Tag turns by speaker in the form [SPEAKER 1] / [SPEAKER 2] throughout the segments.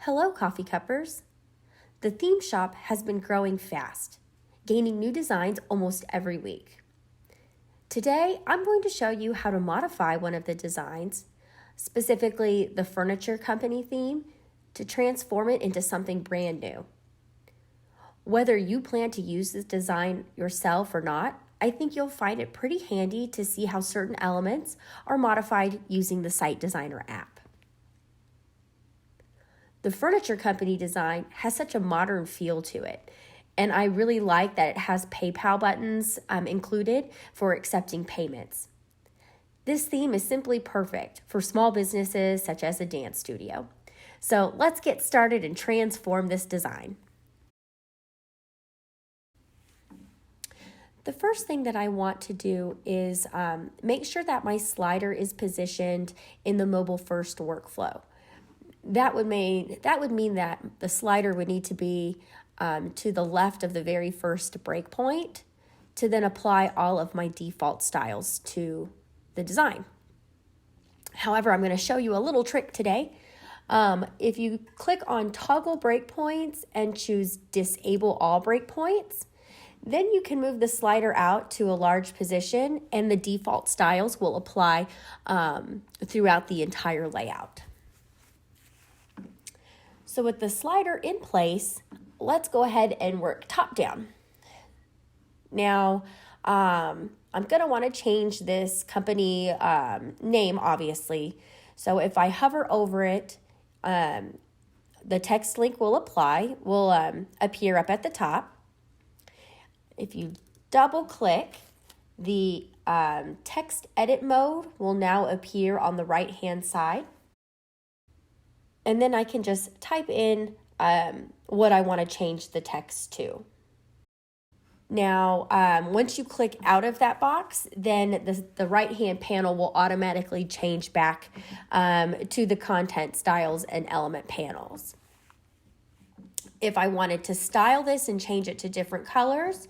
[SPEAKER 1] Hello, Coffee Cuppers. The theme shop has been growing fast, gaining new designs almost every week. Today, I'm going to show you how to modify one of the designs, specifically the furniture company theme, to transform it into something brand new. Whether you plan to use this design yourself or not, I think you'll find it pretty handy to see how certain elements are modified using the Site Designer app. The furniture company design has such a modern feel to it, and I really like that it has PayPal buttons included for accepting payments. This theme is simply perfect for small businesses such as a dance studio. So let's get started and transform this design. The first thing that I want to do is make sure that my slider is positioned in the mobile first workflow. That would mean that the slider would need to be to the left of the very first breakpoint to then apply all of my default styles to the design. However, I'm going to show you a little trick today. If you click on toggle breakpoints and choose disable all breakpoints, then you can move the slider out to a large position and the default styles will apply throughout the entire layout. So with the slider in place, let's go ahead and work top down. Now, I'm going to want to change this company name, obviously. So if I hover over it, the text link will appear up at the top. If you double click, the text edit mode will now appear on the right hand side. And then I can just type in what I want to change the text to. Now, once you click out of that box, then the right-hand panel will automatically change back to the content styles and element panels. If I wanted to style this and change it to different colors,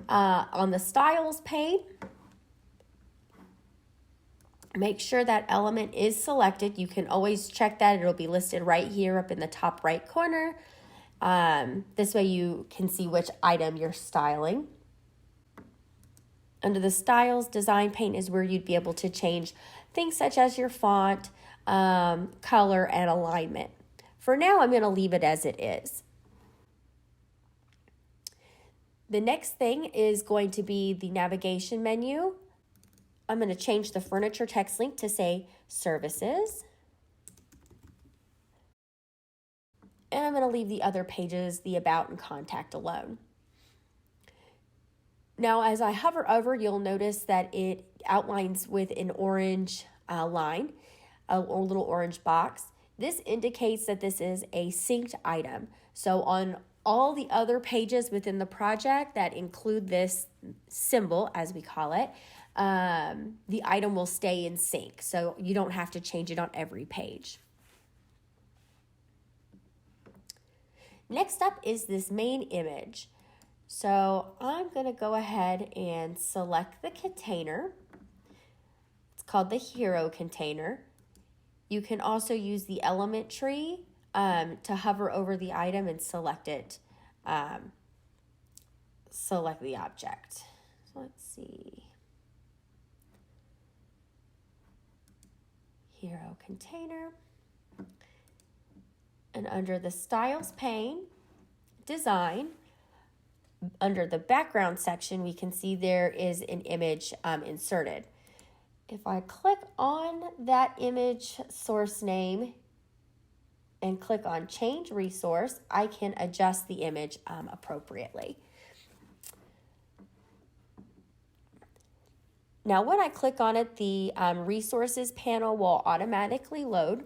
[SPEAKER 1] on the styles pane, make sure that element is selected. You can always check that. It'll be listed right here up in the top right corner. This way you can see which item you're styling. Under the styles design pane is where you'd be able to change things such as your font, color, and alignment. For now, I'm going to leave it as it is. The next thing is going to be the navigation menu. I'm going to change the furniture text link to say services. And I'm going to leave the other pages, the about and contact, alone. Now, as I hover over, you'll notice that it outlines with an orange line, a little orange box. This indicates that this is a synced item. So on all the other pages within the project that include this symbol, as we call it, the item will stay in sync, so you don't have to change it on every page. Next up is this main image. So I'm going to go ahead and select the container. It's called the hero container. You can also use the element tree to hover over the item and select it. Select the object. So let's see. Hero container. And under the styles pane, design, under the background section, we can see there is an image inserted. If I click on that image source name and click on change resource, I can adjust the image appropriately. Now, when I click on it, the resources panel will automatically load.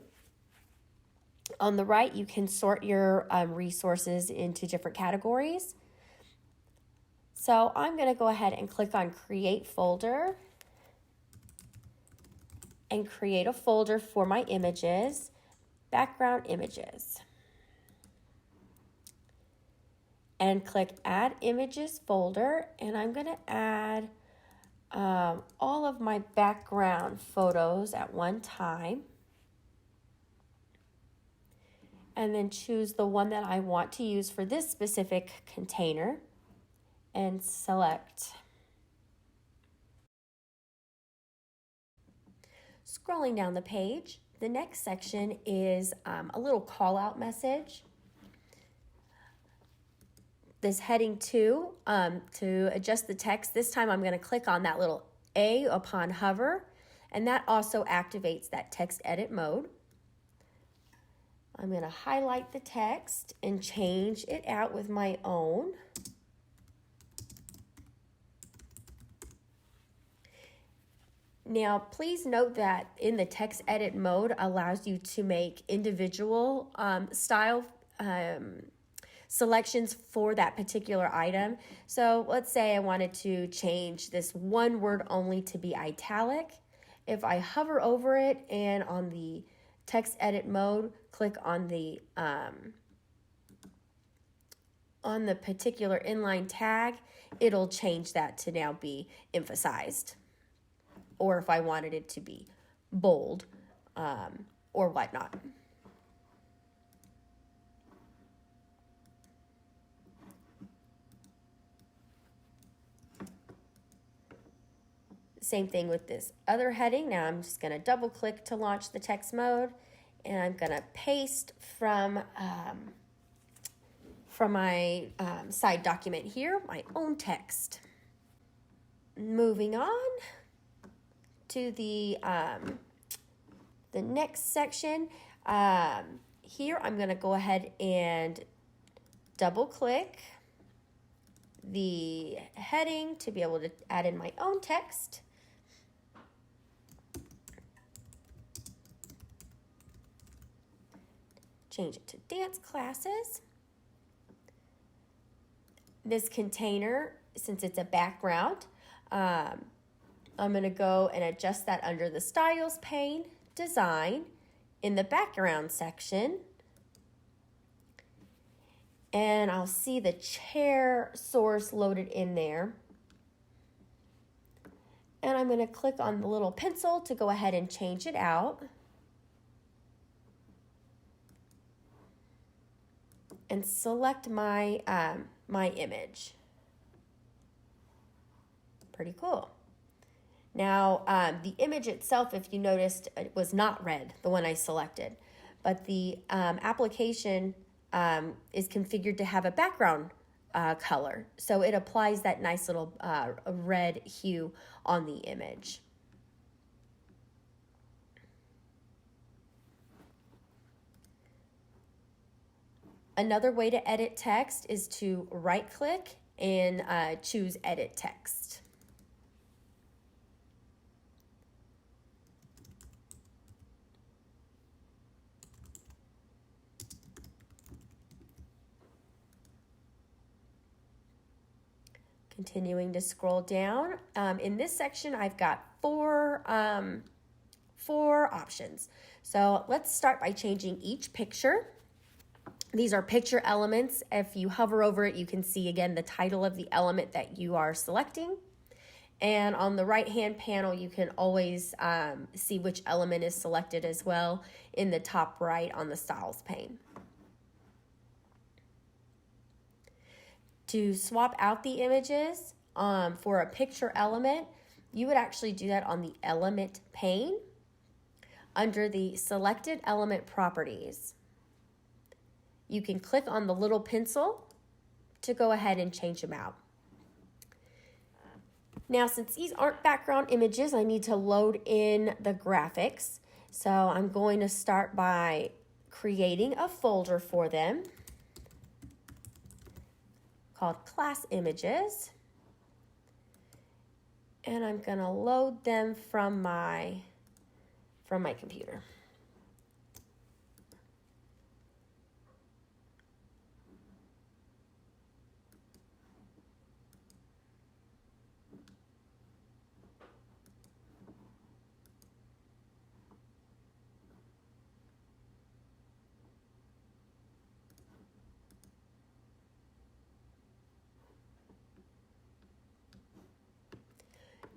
[SPEAKER 1] On the right, you can sort your resources into different categories. So I'm going to go ahead and click on Create Folder and create a folder for my images, background images. And click Add Images Folder, and I'm going to add all of my background photos at one time. and then choose the one that I want to use for this specific container and select. Scrolling down the page, the next section is a little call out message. This heading 2, to adjust the text, this time I'm going to click on that little A upon hover, and that also activates that text edit mode. I'm going to highlight the text and change it out with my own. Now, please note that in the text edit mode allows you to make individual style selections for that particular item. So let's say I wanted to change this one word only to be italic. If I hover over it and on the text edit mode, click on the particular inline tag, it'll change that to now be emphasized. Or if I wanted it to be bold or whatnot. Same thing with this other heading. Now I'm just going to double click to launch the text mode, and I'm going to paste from my side document here, my own text. Moving on to the next section. Here I'm going to go ahead and double click the heading to be able to add in my own text. Change it to dance classes. This container, since it's a background, I'm going to go and adjust that under the Styles pane, Design, in the Background section. And I'll see the chair source loaded in there. And I'm going to click on the little pencil to go ahead and change it out. And select my, my image. Pretty cool. Now, the image itself, if you noticed, it was not red, the one I selected. But the application is configured to have a background color. So it applies that nice little red hue on the image. Another way to edit text is to right-click and choose Edit Text. Continuing to scroll down. In this section, I've got four options. So let's start by changing each picture. These are picture elements. If you hover over it, you can see again the title of the element that you are selecting. And on the right-hand panel, you can always see which element is selected as well in the top right on the Styles pane. To swap out the images for a picture element, you would actually do that on the Element pane under the Selected Element Properties. You can click on the little pencil to go ahead and change them out. Now, since these aren't background images, I need to load in the graphics. So I'm going to start by creating a folder for them called Class Images. And I'm going to load them from my computer.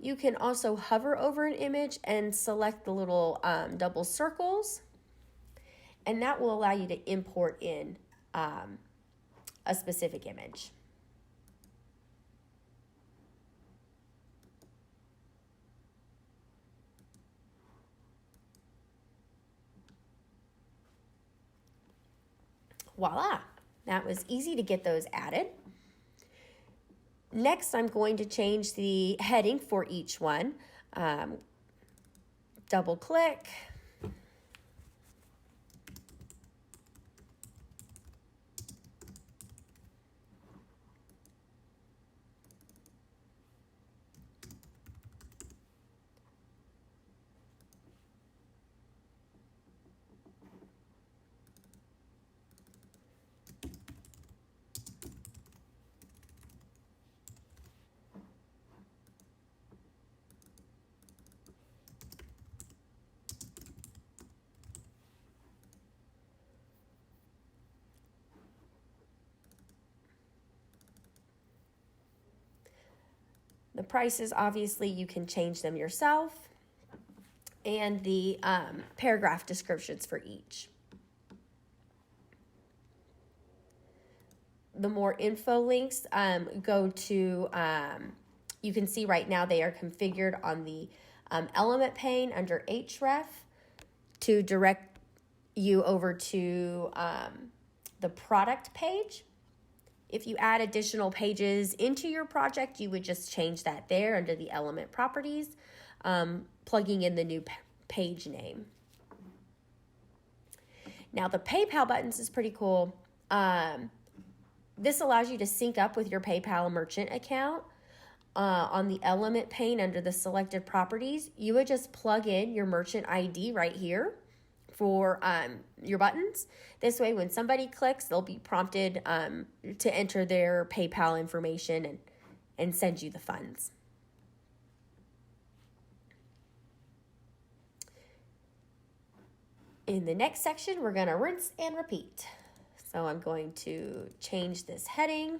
[SPEAKER 1] You can also hover over an image and select the little double circles. and that will allow you to import in a specific image. Voila, that was easy to get those added. Next, I'm going to change the heading for each one. Double click. The prices, obviously, you can change them yourself, and the paragraph descriptions for each. The more info links go to, you can see right now they are configured on the element pane under href to direct you over to the product page. If you add additional pages into your project, you would just change that there under the element properties, plugging in the new page name. Now the PayPal buttons is pretty cool. This allows you to sync up with your PayPal merchant account. On the element pane under the selected properties, you would just plug in your merchant ID right here for your buttons. This way, when somebody clicks, they'll be prompted to enter their PayPal information and send you the funds. In the next section, we're going to rinse and repeat. So I'm going to change this heading.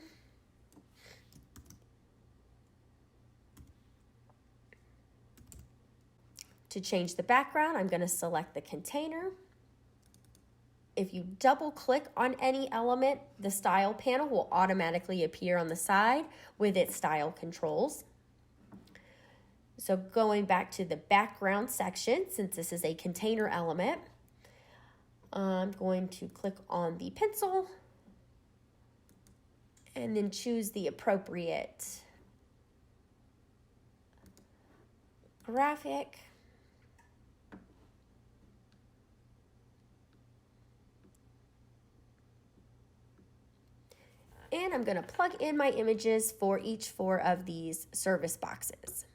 [SPEAKER 1] To change the background, I'm going to select the container. If you double click on any element, the style panel will automatically appear on the side with its style controls. So going back to the background section, since this is a container element, I'm going to click on the pencil and then choose the appropriate graphic. And I'm going to plug in my images for each 4 of these service boxes.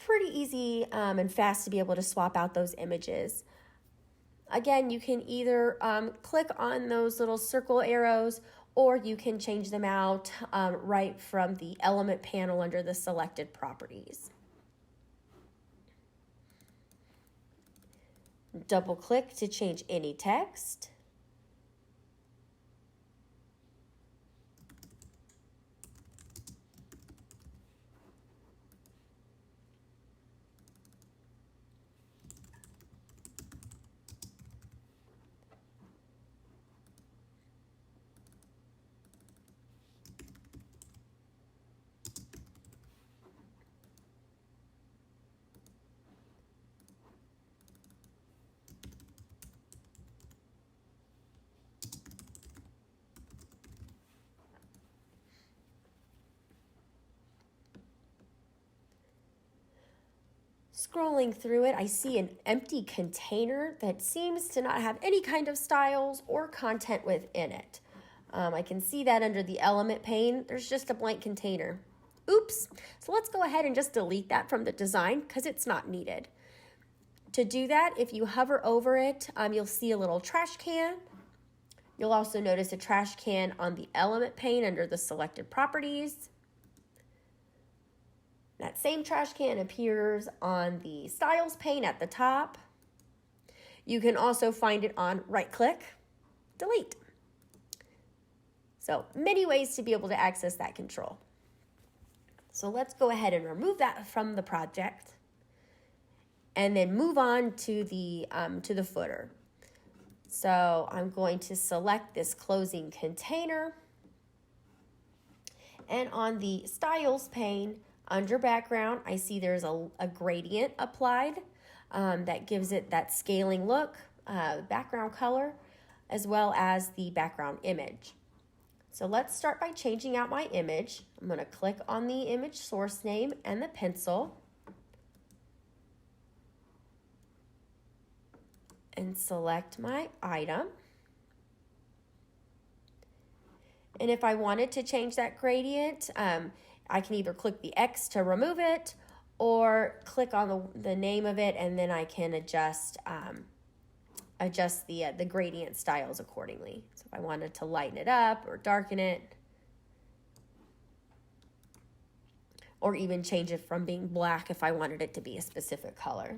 [SPEAKER 1] Pretty easy and fast to be able to swap out those images. Again, you can either click on those little circle arrows, or you can change them out right from the element panel under the selected properties. Double click to change any text. Scrolling through it, I see an empty container that seems to not have any kind of styles or content within it. I can see that under the element pane, there's just a blank container. Oops, so let's go ahead and just delete that from the design because it's not needed. To do that, if you hover over it, you'll see a little trash can. You'll also notice a trash can on the element pane under the selected properties. That same trash can appears on the styles pane at the top. You can also find it on right click, delete. So many ways to be able to access that control. So let's go ahead and remove that from the project and then move on to the footer. So I'm going to select this closing container, and on the styles pane under background, I see there's a gradient applied that gives it that scaling look, background color, as well as the background image. So let's start by changing out my image. I'm going to click on the image source name and the pencil and select my item. And if I wanted to change that gradient, I can either click the X to remove it or click on the name of it, and then I can adjust the gradient styles accordingly. So if I wanted to lighten it up or darken it, or even change it from being black if I wanted it to be a specific color.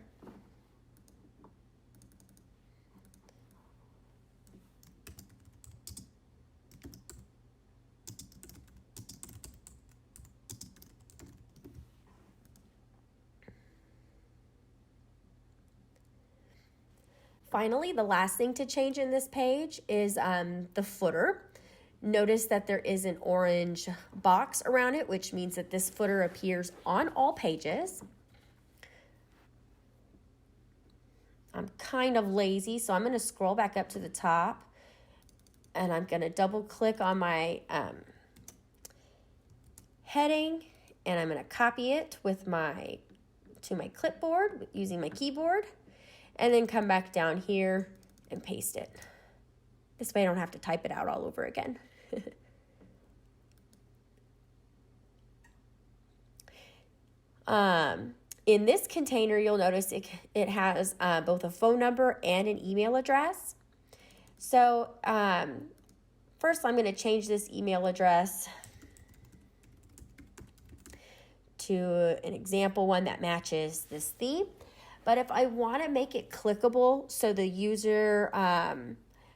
[SPEAKER 1] Finally, the last thing to change in this page is the footer. Notice that there is an orange box around it, which means that this footer appears on all pages. I'm kind of lazy, so I'm going to scroll back up to the top, and I'm going to double click on my heading, and I'm going to copy it to my clipboard using my keyboard, and then come back down here and paste it. This way I don't have to type it out all over again. In this container, you'll notice it has both a phone number and an email address. So first I'm going to change this email address to an example one that matches this theme. But if I want to make it clickable so the user,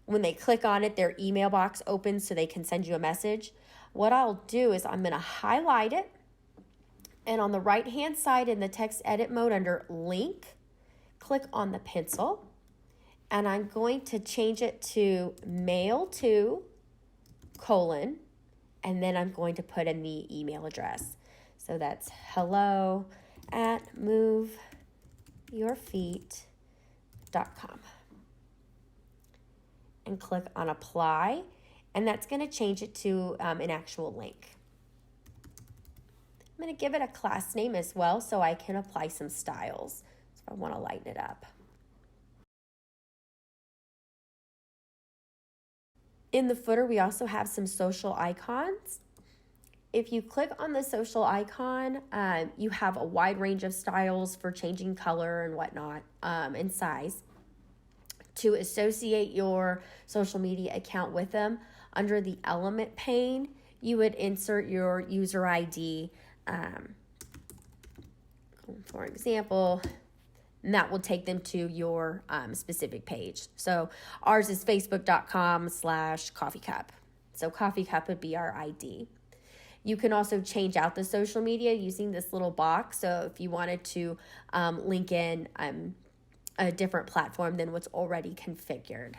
[SPEAKER 1] when they click on it, their email box opens so they can send you a message, what I'll do is I'm going to highlight it. And on the right-hand side in the text edit mode under link, click on the pencil. And I'm going to change it to mail to : and then I'm going to put in the email address. So that's hello@moveyourfeet.com. And click on apply, and that's going to change it to an actual link. I'm going to give it a class name as well so I can apply some styles. So I want to lighten it up. In the footer, we also have some social icons. If you click on the social icon, you have a wide range of styles for changing color and whatnot, and size. To associate your social media account with them, under the element pane, you would insert your user ID, for example, and that will take them to your specific page. So ours is facebook.com/CoffeeCup. So CoffeeCup would be our ID. You can also change out the social media using this little box. So if you wanted to link in a different platform than what's already configured.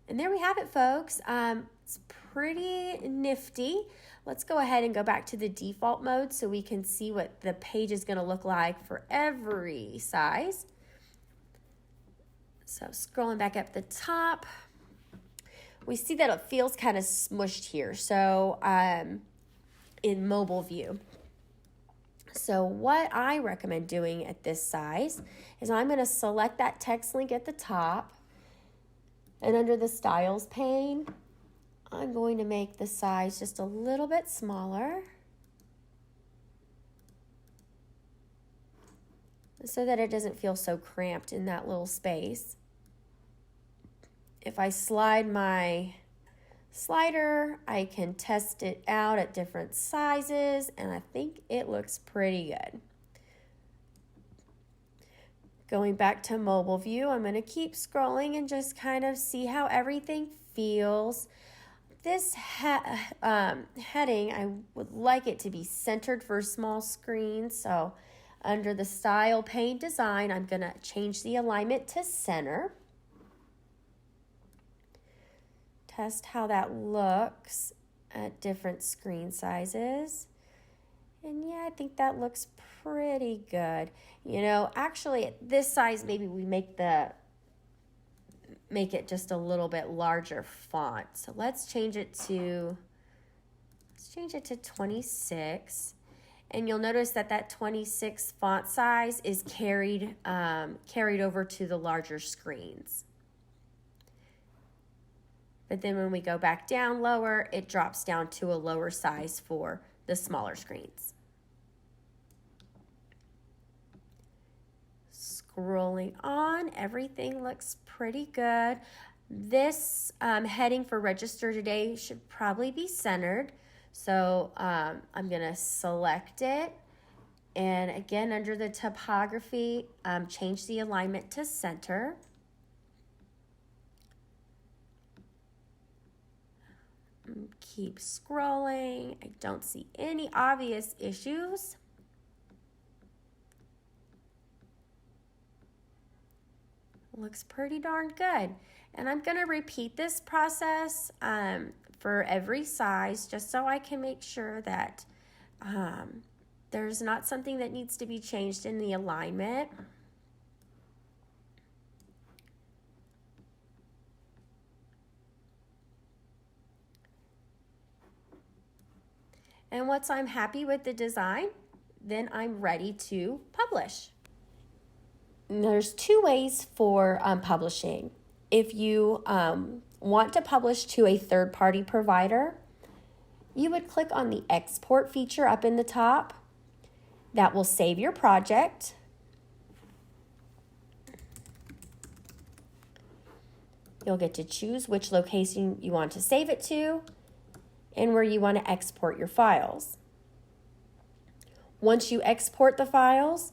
[SPEAKER 1] And there we have it, folks. It's pretty nifty. Let's go ahead and go back to the default mode so we can see what the page is going to look like for every size. So scrolling back up the top, we see that it feels kind of smushed here. So in mobile view. So what I recommend doing at this size is I'm going to select that text link at the top, and under the styles pane, I'm going to make the size just a little bit smaller so that it doesn't feel so cramped in that little space. If I slide my slider. I can test it out at different sizes, and I think it looks pretty good. Going back to mobile view, I'm going to keep scrolling and just kind of see how everything feels. This heading, I would like it to be centered for small screens. So under the style pane design, I'm going to change the alignment to center. Test how that looks at different screen sizes. And yeah, I think that looks pretty good. You know, actually at this size, maybe we make it just a little bit larger font. So let's change it to 26. And you'll notice that 26 font size is carried over to the larger screens. But then when we go back down lower, it drops down to a lower size for the smaller screens. Scrolling on, everything looks pretty good. This heading for register today should probably be centered. So I'm going to select it. And again, under the typography, change the alignment to center. Keep scrolling. I don't see any obvious issues. Looks pretty darn good. And I'm going to repeat this process for every size just so I can make sure that there's not something that needs to be changed in the alignment. And once I'm happy with the design, then I'm ready to publish. And there's two ways for publishing. If you want to publish to a third-party provider, you would click on the export feature up in the top. That will save your project. You'll get to choose which location you want to save it to and where you want to export your files. Once you export the files,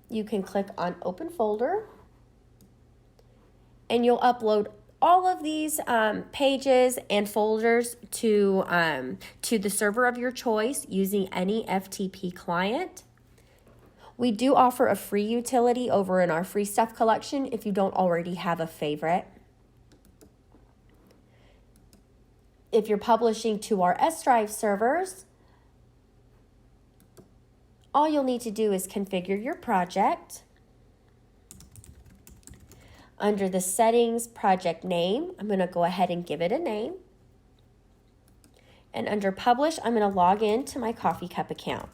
[SPEAKER 1] you can click on Open Folder, and you'll upload all of these pages and folders to the server of your choice using any FTP client. We do offer a free utility over in our free stuff collection if you don't already have a favorite. If you're publishing to our S-Drive servers, all you'll need to do is configure your project. Under the settings project name, I'm going to go ahead and give it a name. And under publish, I'm going to log in to my CoffeeCup account.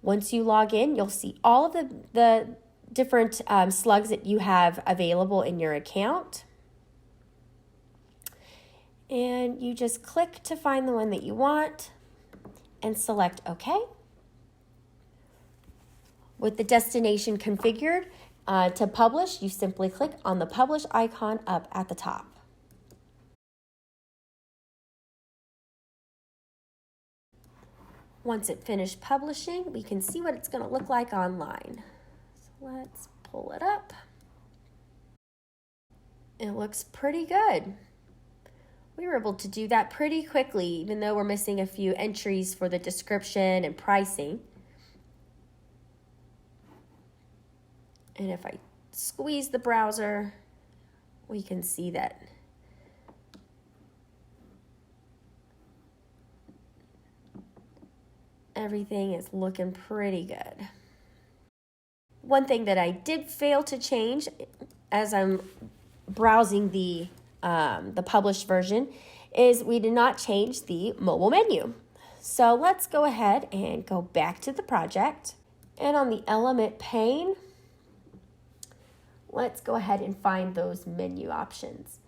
[SPEAKER 1] Once you log in, you'll see all of the different slugs that you have available in your account. And you just click to find the one that you want and select OK. With the destination configured to publish, you simply click on the publish icon up at the top. Once it finished publishing, we can see what it's going to look like online. So let's pull it up. It looks pretty good. We were able to do that pretty quickly, even though we're missing a few entries for the description and pricing. And if I squeeze the browser, we can see that everything is looking pretty good. One thing that I did fail to change as I'm browsing the published version is we did not change the mobile menu. So let's go ahead and go back to the project. And on the element pane, let's go ahead and find those menu options.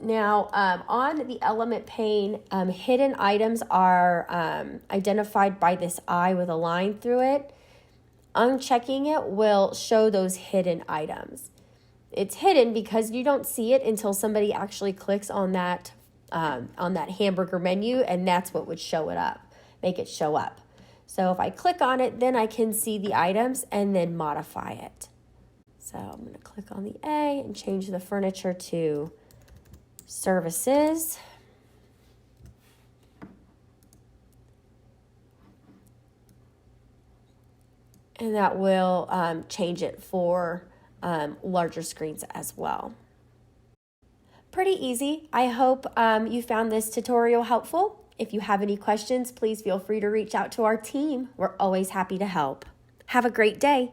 [SPEAKER 1] Now, on the element pane, hidden items are identified by this eye with a line through it. Unchecking it will show those hidden items. It's hidden because you don't see it until somebody actually clicks on that hamburger menu, and that's what would make it show up. So if I click on it, then I can see the items and then modify it. So I'm going to click on the A and change the furniture to services. And that will change it for larger screens as well. Pretty easy. I hope you found this tutorial helpful. If you have any questions, please feel free to reach out to our team. We're always happy to help. Have a great day.